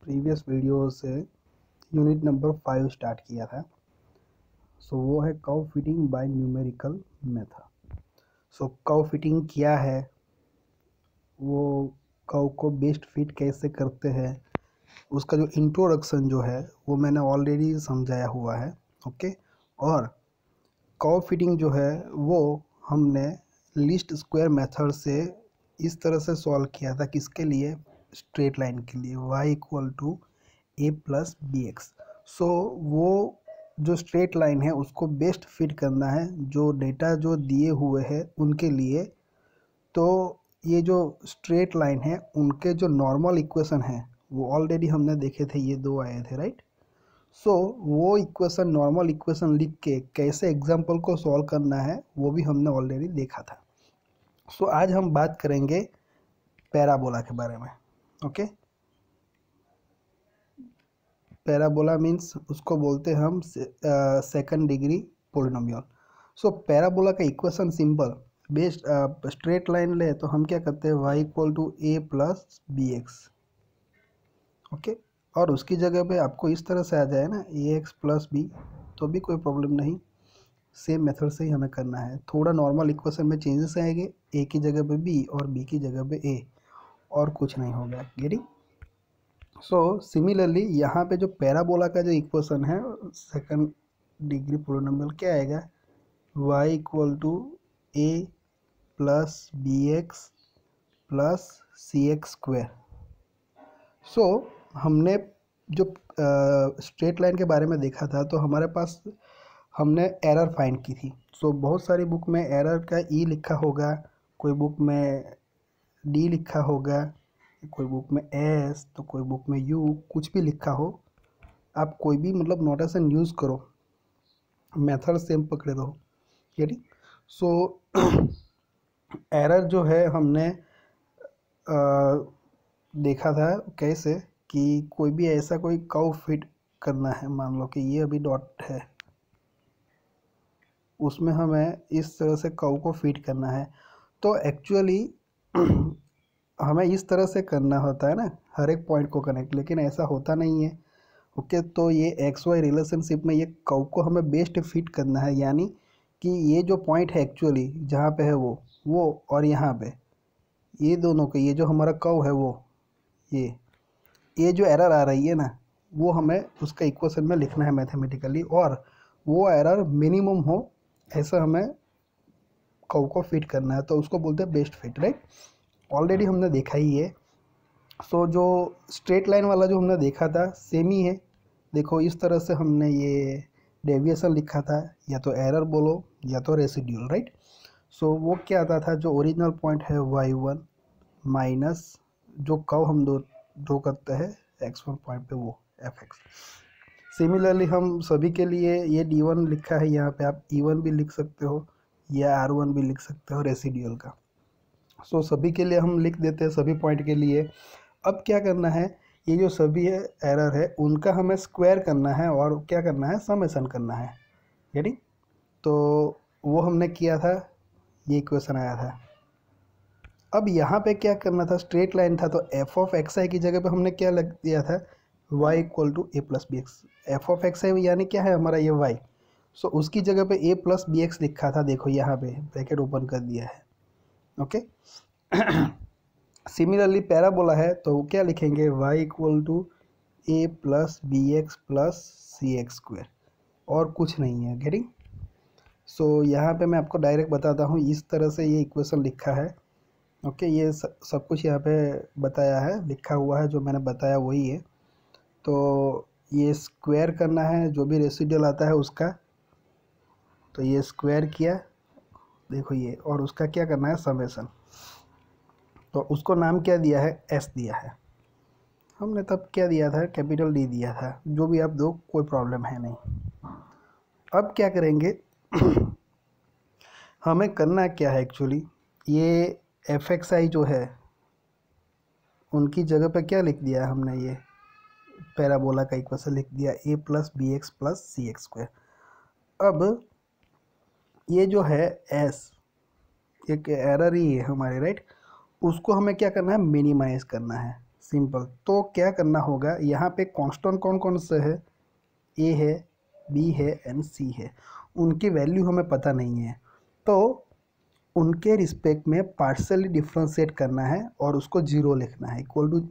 Previous video से unit number 5 start किया था। सो वो है curve fitting by numerical method. So curve fitting क्या है, वो कर्व को बेस्ट फिट कैसे करते हैं, उसका जो इंट्रोडक्शन जो है वो मैंने ऑलरेडी समझाया हुआ है। ओके, और कर्व फिटिंग जो है वो हमने लीस्ट स्क्वायर मेथड से इस तरह से सॉल्व किया था, किसके लिए, स्ट्रेट लाइन के लिए, y equal to A plus B x. So वो जो स्ट्रेट लाइन है उसको बेस्ट फिट करना है जो डेटा जो दिए हुए हैं उनके लिए। तो ये जो स्ट्रेट लाइन है उनके जो नॉर्मल इक्वेशन है वो ऑलरेडी हमने देखे थे, ये दो आए थे, राइट। सो वो इक्वेशन, नॉर्मल इक्वेशन लिख के कैसे एग्जाम्पल को सॉल्व करना है वो भी हमने ऑलरेडी देखा था। सो आज हम बात करेंगे पैराबोला के बारे में। ओके, पैराबोला मीन्स उसको बोलते हैं हम second degree polynomial. So parabola का equation simple, best straight line ले तो हम क्या करते हैं, y equal to A plus B X. Okay, और उसकी जगह पे आपको इस तरह से आ जाए ना, ए एक्स प्लस बी, तो भी कोई प्रॉब्लम नहीं। सेम मेथड से ही हमें करना है, थोड़ा नॉर्मल इक्वेशन में चेंजेस आएंगे, ए की जगह पे बी और बी की जगह पे ए, और कुछ नहीं होगा। गेटिंग? सो सिमिलरली यहाँ पे जो पैराबोला का जो इक्वेशन है सेकंड डिग्री पोलिनोमियल क्या आएगा, y equal to A plus B x plus C x square. So हमने जो स्ट्रेट लाइन के बारे में देखा था तो हमारे पास हमने एरर फाइंड की थी। सो बहुत सारी बुक में एरर का ई लिखा होगा, कोई बुक में डी लिखा होगा, कोई बुक में एस, तो कोई बुक में यू, कुछ भी लिखा हो, आप कोई भी मतलब नोटेशन यूज़ करो, मेथड सेम पकड़े रहो। ठीक। सो एरर जो है हमने देखा था कैसे कि कोई भी ऐसा कोई कर्व फिट करना है, मान लो कि ये अभी डॉट है, उसमें हमें इस तरह से कर्व को फिट करना है। तो एक्चुअली हमें इस तरह से करना होता है ना, हर एक पॉइंट को कनेक्ट, लेकिन ऐसा होता नहीं है। ओके, तो ये एक्स वाई रिलेशनशिप में ये कर्व को हमें बेस्ट फिट करना है, यानी कि ये जो पॉइंट है एक्चुअली जहाँ पे है वो और यहाँ पे ये दोनों के, ये जो हमारा कर्व है वो ये जो एरर आ रही है ना, वो हमें उसका इक्वेशन में लिखना है मैथमेटिकली, और वो एरर मिनिमम हो, ऐसा हमें कर्व को फिट करना है, तो उसको बोलते हैं बेस्ट फिट, राइट। ऑलरेडी हमने देखा ही है। सो जो स्ट्रेट लाइन वाला जो हमने देखा था सेम ही है। देखो इस तरह से हमने ये डेविएशन लिखा था, या तो एरर बोलो या तो रेसिड्यूल, राइट। सो वो क्या आता था, जो ओरिजिनल पॉइंट है y1 माइनस जो कर्व हम दो करते हैं x1 पॉइंट पे, वो fx। सिमिलरली हम सभी के लिए ये d1 लिखा है, यहाँ पे आप e1 भी लिख सकते हो या r1 भी लिख सकते हो रेसिड्यूल का। सो सभी के लिए हम लिख देते हैं, सभी पॉइंट के लिए। अब क्या करना है, ये जो सभी है एरर है उनका हमें स्क्वायर करना है और क्या करना है, समेशन करना है। यानी तो वो हमने किया था, ये इक्वेशन आया था। अब यहाँ पे क्या करना था, स्ट्रेट लाइन था, तो एफ ऑफ एक्स आई की जगह पे हमने क्या लग दिया था, y equal to A plus B x. F of x i यानी क्या है हमारा, ये y। सो उसकी जगह पे ए प्लस बी एक्स लिखा था, देखो यहाँ पे ब्रैकेट ओपन कर दिया है। ओके सिमिलरली पैराबोला है तो क्या लिखेंगे, y equal to A plus B x plus C x square, और कुछ नहीं है। गेटिंग? सो यहाँ पे मैं आपको डायरेक्ट बताता हूँ, इस तरह से ये इक्वेशन लिखा है। ओके, ये सब कुछ यहाँ पे बताया है, लिखा हुआ है, जो मैंने बताया वही है। तो ये स्क्वायर करना है जो भी रेसिडुअल आता है उसका, तो ये स्क्वायर किया, देखो ये, और उसका क्या करना है, समेशन। तो उसको नाम क्या दिया है, एस दिया है हमने, तब क्या दिया था, कैपिटल डी दिया था, जो भी आप दो कोई प्रॉब्लम है नहीं। अब क्या करेंगे हमें करना क्या है एक्चुअली, ये एफ एक्स आई जो है उनकी जगह पे क्या लिख दिया हमने, ये पैराबोला का इक्वेशन लिख दिया, ए प्लस बी एक्स प्लस सी एक्स स्क्वायर। अब ये जो है एस, एक एरर ही है हमारे, राइट, उसको हमें क्या करना है, मिनिमाइज करना है। सिंपल। तो क्या करना होगा, यहाँ पे कांस्टेंट कौन कौन से है, ए है, बी है एंड सी है। उनकी वैल्यू हमें पता नहीं है, तो उनके रिस्पेक्ट में पार्शियली डिफ्रेंशिएट करना है और उसको जीरो लिखना है,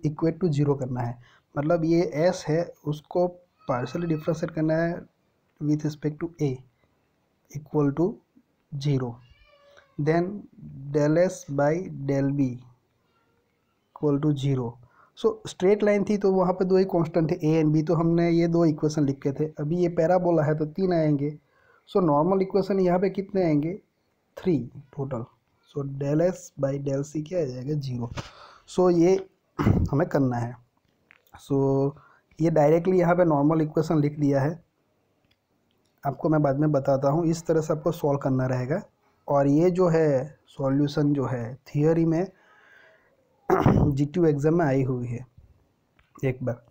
इक्वेट टू जीरो करना है। मतलब ये एस है, उसको पार्शियली डिफ्रेंशिएट करना है with respect to A equal to zero. Then del S by del B equal to zero. So straight line थी तो वहाँ पे दो ही कांस्टेंट थे ए एंड बी, तो हमने ये दो इक्वेशन लिखे थे। अभी ये पैराबोला है तो तीन आएंगे। सो नॉर्मल इक्वेशन यहाँ पे कितने आएंगे, 3 total. So del S by del C क्या आ जाएगा, जीरो। सो ये हमें करना है। सो ये डायरेक्टली यहाँ पे नॉर्मल इक्वेशन लिख दिया है, आपको मैं बाद में बताता हूँ। इस तरह से आपको सॉल्व करना रहेगा। और ये जो है सॉल्यूशन जो है थियोरी में GTU एग्ज़ाम में आई हुई है एक बार।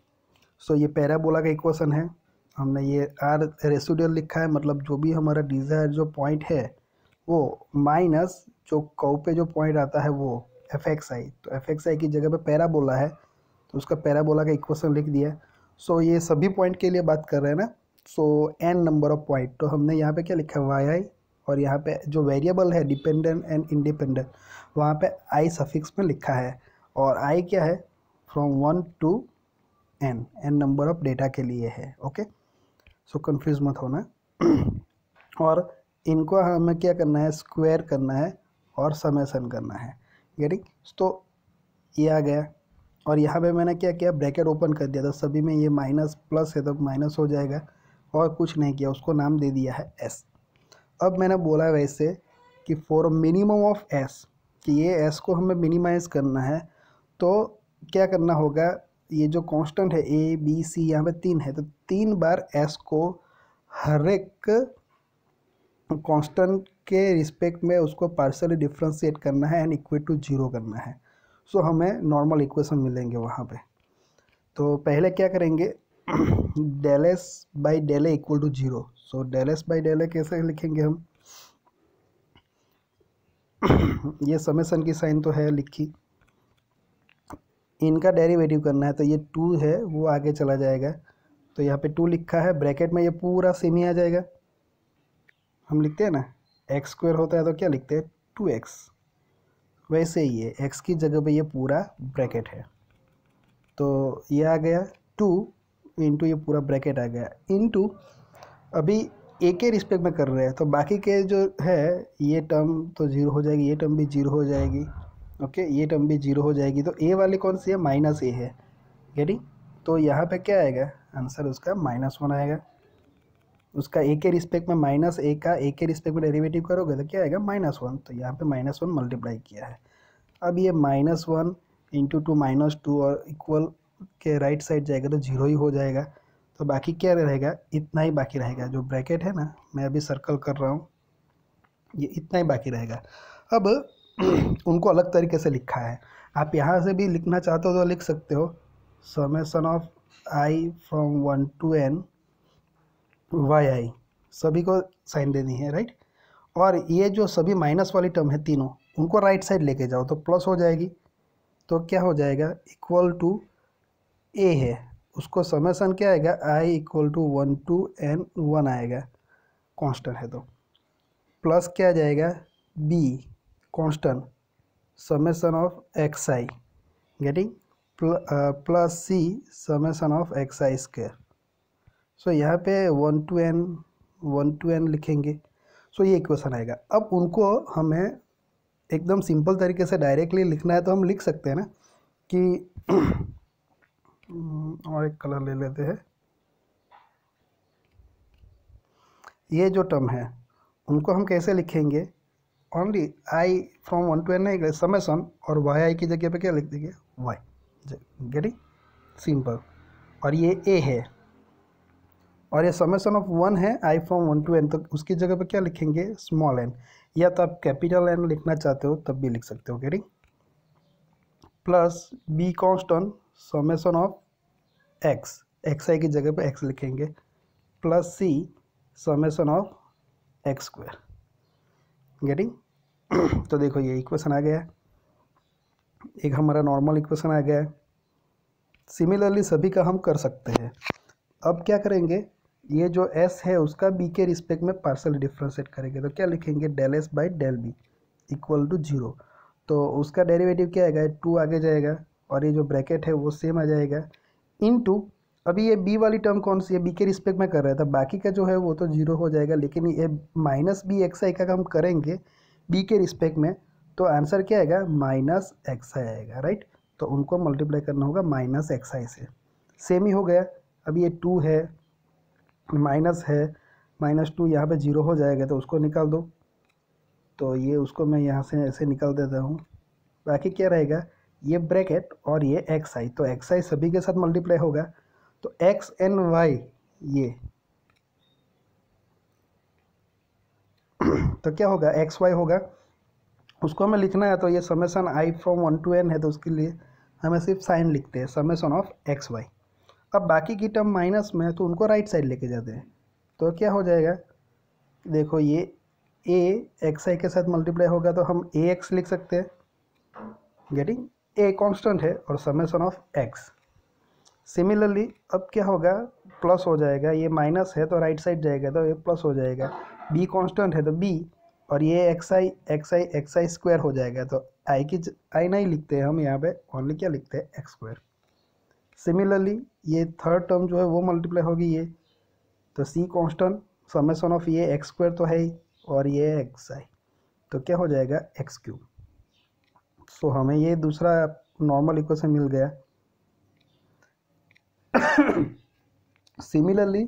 सो ये पैराबोला का इक्वेशन है, हमने ये आर रेसिडुअल लिखा है, मतलब जो भी हमारा डिज़ायर जो पॉइंट है वो माइनस जो कर्व पे जो पॉइंट आता है वो एफ एक्स आई। तो एफ एक्स आई की जगह पे पैराबोला है तो उसका पैराबोला का इक्वेशन लिख दिया। सो ये सभी पॉइंट के लिए बात कर रहे हैं ना। सो एन नंबर ऑफ पॉइंट, तो हमने यहाँ पे क्या लिखा है, वाई आई, और यहाँ पे जो वेरिएबल है डिपेंडेंट एंड इंडिपेंडेंट वहाँ पे आई सफिक्स में लिखा है। और आई क्या है, from 1 to N number of data के लिए है। ओके, सो कंफ्यूज मत होना। और इनको हमें क्या करना है, स्क्वायर करना है और समेसन करना है। गेटिंग? तो ये आ गया। और यहाँ पे मैंने क्या किया, ब्रैकेट ओपन कर दिया था, सभी में ये माइनस प्लस है तो माइनस हो जाएगा, और कुछ नहीं किया, उसको नाम दे दिया है एस। अब मैंने बोला वैसे कि फॉर मिनिमम ऑफ एस, कि ये एस को हमें मिनिमाइज करना है, तो क्या करना होगा, ये जो कांस्टेंट है ए बी सी यहाँ पे 3 है, तो 3 बार एस को हर एक कांस्टेंट के रिस्पेक्ट में उसको पार्शियली डिफ्रेंशिएट करना है एंड इक्वल टू जीरो करना है। सो हमें नॉर्मल इक्वेशन मिलेंगे वहाँ पे। तो पहले क्या करेंगे, del S by del a equal to zero. So del S by del a कैसे लिखेंगे हम, ये समेसन की साइन तो है लिखी, इनका डेरिवेटिव करना है, तो ये 2 है वो आगे चला जाएगा, तो यहाँ पे 2 लिखा है, ब्रैकेट में ये पूरा सेम ही आ जाएगा। हम लिखते हैं ना एक्स स्क्वायर होता है तो क्या लिखते हैं 2x, वैसे ही है, x की जगह पे ये पूरा ब्रैकेट है, तो ये आ गया 2 इंटू ये पूरा ब्रैकेट आ गया इंटू, अभी ए के रिस्पेक्ट में कर रहे हैं तो बाकी के जो है ये टर्म तो जीरो हो जाएगी, ये टर्म भी जीरो हो जाएगी। ओके, ये टर्म भी जीरो हो जाएगी, तो ए वाली कौन सी है, माइनस ए है। गेटिंग? तो यहाँ पे क्या आएगा आंसर, उसका -1 आएगा। उसका ए के रिस्पेक्ट में माइनस ए का ए के रिस्पेक्ट में डेरिवेटिव करोगे तो क्या आएगा, -1। तो यहाँ पे -1 मल्टीप्लाई किया है। अब ये -1 इंटू 2 -2 और इक्वल के राइट साइड जाएगा तो जीरो ही हो जाएगा। तो बाकी क्या रहेगा, इतना ही बाकी रहेगा, जो ब्रैकेट है ना, मैं अभी सर्कल कर रहा हूँ, ये इतना ही बाकी रहेगा। अब उनको अलग तरीके से लिखा है, आप यहाँ से भी लिखना चाहते हो तो लिख सकते हो, summation of i from 1 to n y i, सभी को साइन देनी है, राइट। और ये जो सभी माइनस वाली टर्म है तीनों, उनको राइट साइड लेके जाओ तो प्लस हो जाएगी, तो क्या हो जाएगा, इक्वल टू ए है, उसको समेसन क्या आएगा, I equal to 1 to n 1 आएगा, कांस्टेंट है तो, प्लस क्या आ जाएगा, b constant, summation of x i, getting, plus c summation of x i square. So यहाँ पे 1 टू n लिखेंगे। सो ये इक्वेशन आएगा। अब उनको हमें एकदम सिंपल तरीके से डायरेक्टली लिखना है तो हम लिख सकते हैं ना कि और एक कलर ले लेते हैं, ये जो टर्म है उनको हम कैसे लिखेंगे, only I from 1 to n है समेसन, और वाई आई की जगह पे क्या लिख देंगे, वाई, गेटिंग, सिंपल। और ये ए है और ये समेसन ऑफ 1 है, आई फ्रॉम 1 टू n, तो उसकी जगह पे क्या लिखेंगे, स्मॉल n, या तो आप कैपिटल N लिखना चाहते हो तब भी लिख सकते हो, getting, plus b constant summation of x, x i की जगह पे x लिखेंगे, plus c summation of x square, getting. तो देखो ये इक्वेशन आ गया, एक हमारा नॉर्मल इक्वेशन आ गया है। सिमिलरली सभी का हम कर सकते हैं। अब क्या करेंगे, ये जो s है उसका b के रिस्पेक्ट में पार्शियल डिफरेंशिएट करेंगे, तो क्या लिखेंगे, del s by del B equal to 0। तो उसका डेरिवेटिव क्या आएगा, 2 आगे जाएगा और ये जो ब्रैकेट है वो सेम आ जाएगा इनटू, अभी ये b वाली टर्म कौन सी है, b के रिस्पेक्ट में कर रहा था, बाकी का जो है वो तो 0 हो जाएगा, लेकिन ये माइनस बी एक्स आई का हम करेंगे b के रिस्पेक्ट में, तो आंसर क्या आएगा, माइनस एक्स आई आएगा, राइट। तो उनको मल्टीप्लाई करना होगा माइनस एक्स आई से, सेम ही हो गया। अब ये 2 है, माइनस है, -2 यहाँ पे 0 हो जाएगा, तो उसको निकाल दो। तो ये उसको मैं यहाँ से ऐसे निकाल देता हूँ, बाकी क्या रहेगा, ये ब्रैकेट और ये एक्स आई, तो एक्स आई सभी के साथ मल्टीप्लाई होगा, तो एक्स एन वाई ये तो क्या होगा, एक्स वाई होगा, उसको हमें लिखना है, तो ये summation i from 1 to n है, तो उसके लिए हमें सिर्फ साइन लिखते हैं, समेसन ऑफ एक्स वाई। अब बाकी की टर्म माइनस में है तो उनको राइट साइड लेके जाते हैं, तो क्या हो जाएगा, देखो ये ए एक्स आई के साथ मल्टीप्लाई होगा तो हम ए एक्स लिख सकते हैं, गेटिंग, ए कांस्टेंट है और समेसन ऑफ एक्स। सिमिलरली अब क्या होगा, प्लस हो जाएगा, ये माइनस है तो राइट साइड जाएगा तो ये प्लस हो जाएगा, बी कांस्टेंट है तो बी, और ये एक्स आई स्क्वायर हो जाएगा, तो आई की आई नहीं लिखते हैं हम यहाँ पे, ओनली क्या लिखते हैं, एक्स स्क्वायर। सिमिलरली ये थर्ड टर्म जो है वो मल्टीप्लाई होगी ये, तो सी कांस्टेंट समेसन ऑफ ये एक्स स्क्वायर तो है ही, और ये एक्स आई, तो क्या हो जाएगा, एक्स क्यूब। सो हमें ये दूसरा नॉर्मल इक्वेशन मिल गया। सिमिलरली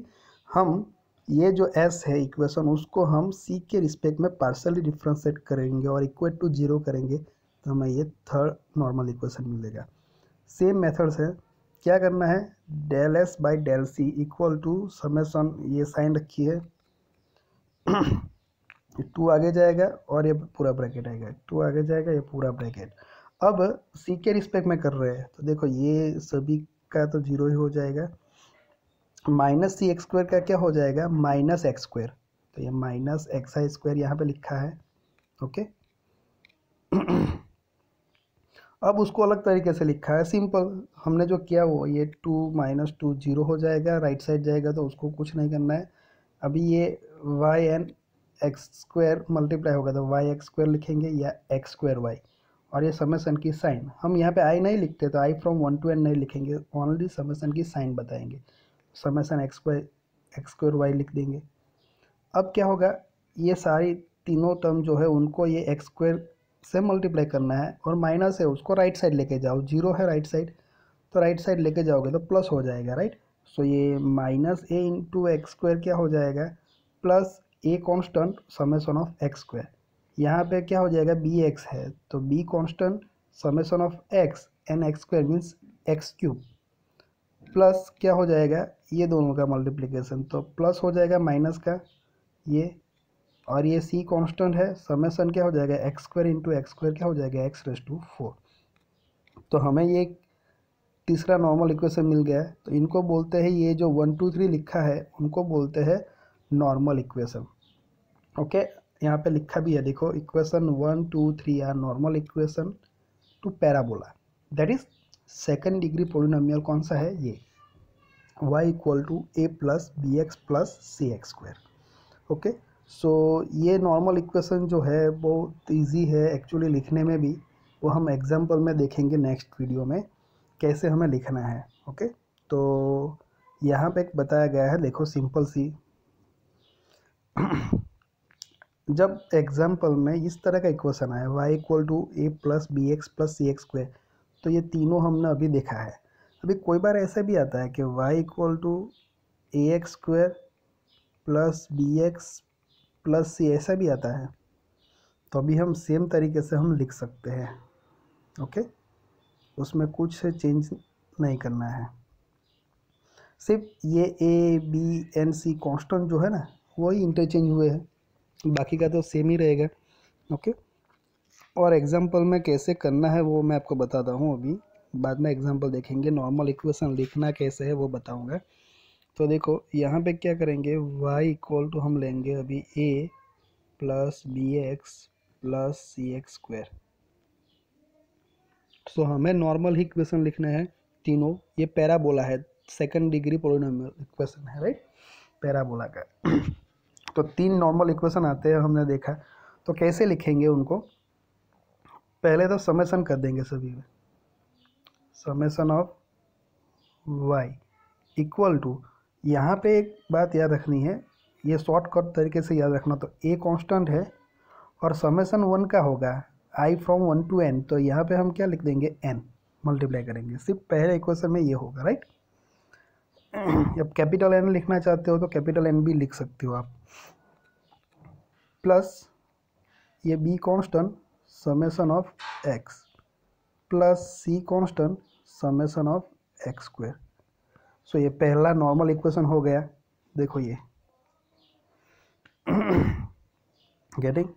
हम ये जो s है इक्वेशन, उसको हम c के रिस्पेक्ट में पार्शियली डिफरेंशिएट करेंगे और इक्वल टू 0 करेंगे, तो हमें ये थर्ड नॉर्मल इक्वेशन मिलेगा। सेम मेथड से क्या करना है, del s by del C equal to summation, ये साइन रखिए 2 आगे जाएगा और ये पूरा ब्रैकेट आएगा, 2 आगे जाएगा, ये पूरा ब्रैकेट। अब c के रिस्पेक्ट में कर रहे हैं, तो देखो ये सभी का तो 0 ही हो जाएगा, माइनस सी एक्स स्क्वायर का क्या हो जाएगा, माइनस एक्स स्क्वायर, तो ये माइनस एक्स आई स्क्वायर यहाँ पे लिखा है, ओके। अब उसको अलग तरीके से लिखा है, सिंपल, हमने जो किया वो, ये 2 -2 0 हो जाएगा, राइट साइड जाएगा तो उसको कुछ नहीं करना है। अभी ये Y and X square multiply होगा तो वाई एक्स स्क्वायर लिखेंगे या एक्स स्क्वायर वाई, और ये समेसन की साइन, हम यहाँ पे आई नहीं लिखते तो आई फ्रॉम 1 to n नहीं लिखेंगे, ओनली समेसन की साइन बताएंगे, समेसन एक्स स्क्वायर वाई लिख देंगे। अब क्या होगा, ये सारी तीनों टर्म जो है उनको ये एक्स स्क्वायर से मल्टीप्लाई करना है, और माइनस है उसको राइट साइड लेके जाओ, 0 है राइट साइड, तो राइट साइड लेके जाओगे तो प्लस हो जाएगा, राइट। सो ये minus A into X square क्या हो जाएगा, plus A constant summation of x square, यहाँ पे क्या हो जाएगा, बी एक्स है तो B constant summation of X and X square means X cube, plus क्या हो जाएगा, ये दोनों का मल्टीप्लिकेशन, तो प्लस हो जाएगा माइनस का ये, और ये सी कांस्टेंट है, समेसन क्या हो जाएगा, x square into X square क्या हो जाएगा, एक्स रेज टू 4। तो हमें ये तीसरा नॉर्मल इक्वेशन मिल गया है, तो इनको बोलते हैं, ये जो 1 2 3 लिखा है उनको बोलते हैं नॉर्मल इक्वेशन, ओके। यहाँ पे लिखा भी है, देखो, equation 1 2 3 are normal equation to parabola, that is second degree polynomial, कौन सा है, ये y equal to a plus B x plus C x square, okay. So ये नॉर्मल इक्वेशन जो है बहुत इजी है एक्चुअली लिखने में भी, वो हम एग्जाम्पल में देखेंगे नेक्स्ट वीडियो में कैसे हमें लिखना है, ओके। तो यहाँ पे एक बताया गया है, देखो सिंपल सी जब एग्जाम्पल में इस तरह का इक्वेशन आया, y equal to A plus B x plus C x square, तो ये तीनों हमने अभी देखा है। अभी कोई बार ऐसा भी आता है कि y equal to a x square plus B x plus c, ऐसा भी आता है, तो अभी हम सेम तरीके से हम लिख सकते हैं, ओके। उसमें कुछ चेंज नहीं करना है, सिर्फ ये A B and C constant जो है ना वही इंटरचेंज हुए हैं, बाकी का तो सेम ही रहेगा, ओके। और एग्जांपल में कैसे करना है वो मैं आपको बताता हूँ, अभी बाद में एग्जांपल देखेंगे, नॉर्मल इक्वेशन लिखना कैसे है वो बताऊँगा। तो देखो यहाँ पे क्या करेंगे, y इक्वल टू हम लेंगे अभी a plus B x plus C x square, so हमें नॉर्मल ही इक्वेशन लिखना है, तीनों, ये पैराबोला है, सेकंड डिग्री पोलिनोमियल इक्वेशन है, राइट, पैराबोला का। तो 3 नॉर्मल इक्वेशन आते हैं, हमने देखा। तो कैसे लिखेंगे उनको? पहले तो समेसन कर देंगे सभी में, summation of y equal to, यहाँ पे एक बात याद रखनी है, ये शॉर्टकट तरीके से याद रखना। तो a कांस्टेंट है और समेसन 1 का होगा i फ्रॉम 1 to n, तो यहाँ पे हम क्या लिख देंगे, n मल्टीप्लाई करेंगे, सिर्फ पहले इक्वेशन में ये होगा, राइट। अब कैपिटल N लिखना चाहते हो तो कैपिटल N भी लिख सकते हो आप, प्लस ये b constant summation of x plus c constant summation of x square. So ये पहला नॉर्मल इक्वेशन हो गया, देखो ये गेटिंग।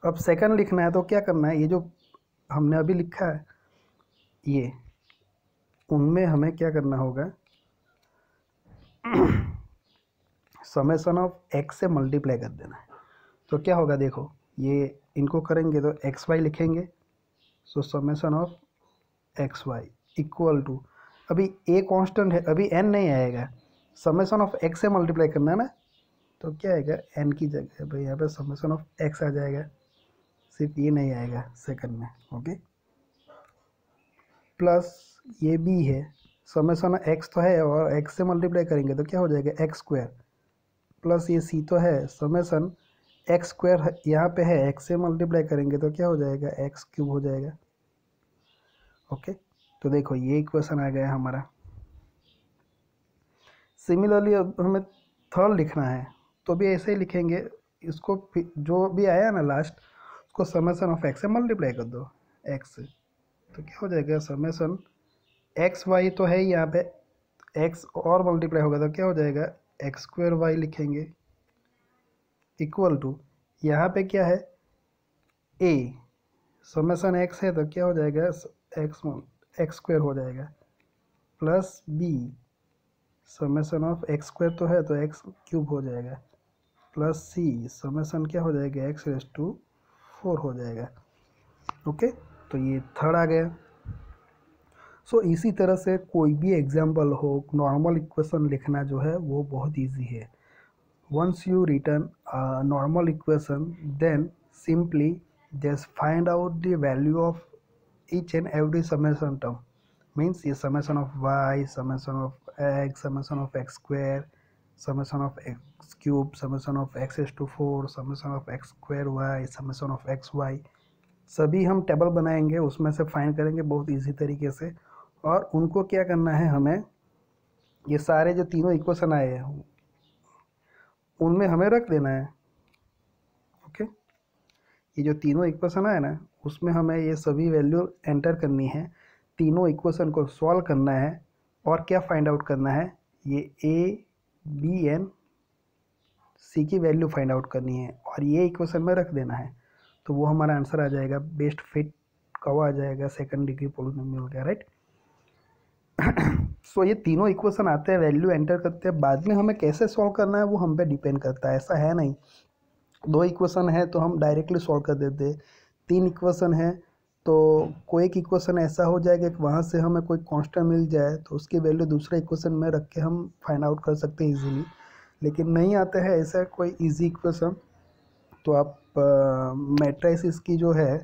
अब सेकंड लिखना है तो क्या करना है, ये जो हमने अभी लिखा है ये, उनमें हमें क्या करना होगा, समेसन ऑफ x से मल्टीप्लाई कर देना है। तो क्या होगा, देखो ये इनको करेंगे तो एक्स वाई लिखेंगे, so summation of x y equal to, अभी a कांस्टेंट है, अभी n नहीं आएगा, समेसन ऑफ x से मल्टीप्लाई करना है ना, तो क्या आएगा, n की जगह भाई यहाँ पे समेसन ऑफ x आ जाएगा, सिर्फ ये नहीं आएगा सेकंड में, ओके। प्लस ये b है, समेसन x तो है और x से मल्टीप्लाई करेंगे तो क्या हो जाएगा, x स्क्वायर, प्लस ये c तो है, समेसन x स्क्वायर यहाँ पे है, x से मल्टीप्लाई करेंगे तो क्या हो जाएगा, x क्यूब हो जाएगा, ओके। तो देखो ये इक्वेशन आ गया हमारा। सिमिलरली अब हमें थर्ड लिखना है, तो भी ऐसे ही लिखेंगे, इसको जो भी आया ना लास्ट, उसको समेसन ऑफ x से मल्टीप्लाई कर दो, x से, तो क्या हो जाएगा, समेसन एक्स वाई तो है यहाँ पे, x और मल्टीप्लाई होगा तो क्या हो जाएगा, एक्स स्क्वायर वाई लिखेंगे इक्वल टू, यहाँ पे क्या है, a समेसन x है तो क्या हो जाएगा, एक्स स्क्वायर हो जाएगा, plus b summation of x square तो है तो एक्स क्यूब हो जाएगा, प्लस c समेसन क्या हो जाएगा, x रेस टू 4 हो जाएगा, ओके। तो ये थर्ड आ गया। सो इसी तरह से कोई भी एग्जाम्पल हो, नॉर्मल इक्वेशन लिखना जो है वो बहुत इजी है। Once you return normal equation, then simply just find out the value of each and every summation term, means ये summation of y, summation of x, summation of x square, summation of x cube, summation of x raised to 4, summation of x square y, summation of x y, सभी हम table बनाएंगे, उसमें से find करेंगे बहुत easy तरीके से। और उनको क्या करना है, हमें ये सारे जो तीनों इक्वेशन आए हैं उनमें हमें रख देना है, ओके। ये जो तीनों इक्वेशन आए ना, उसमें हमें ये सभी वैल्यू एंटर करनी है, तीनों इक्वेशन को सॉल्व करना है और क्या फाइंड आउट करना है, ये a b n c की वैल्यू फाइंड आउट करनी है और ये इक्वेशन में रख देना है, तो वो हमारा आंसर आ जाएगा, बेस्ट फिट कब आ जाएगा, सेकंड डिग्री पोलिनोमियल का, राइट। सो ये तीनों इक्वेशन आते हैं, वैल्यू एंटर करते हैं, बाद में हमें कैसे सॉल्व करना है वो हम पे डिपेंड करता है, ऐसा है नहीं 2 इक्वेशन है तो हम डायरेक्टली सॉल्व कर देते, 3 इक्वेशन है तो कोई एक इक्वेशन ऐसा हो जाएगा कि वहाँ से हमें कोई कांस्टेंट मिल जाए तो उसकी वैल्यू दूसरे इक्वेशन में रख के हम फाइंड आउट कर सकते हैं इजीली। लेकिन नहीं आता है ऐसा कोई इजी इक्वेशन, तो आप मैट्रिसेस की जो है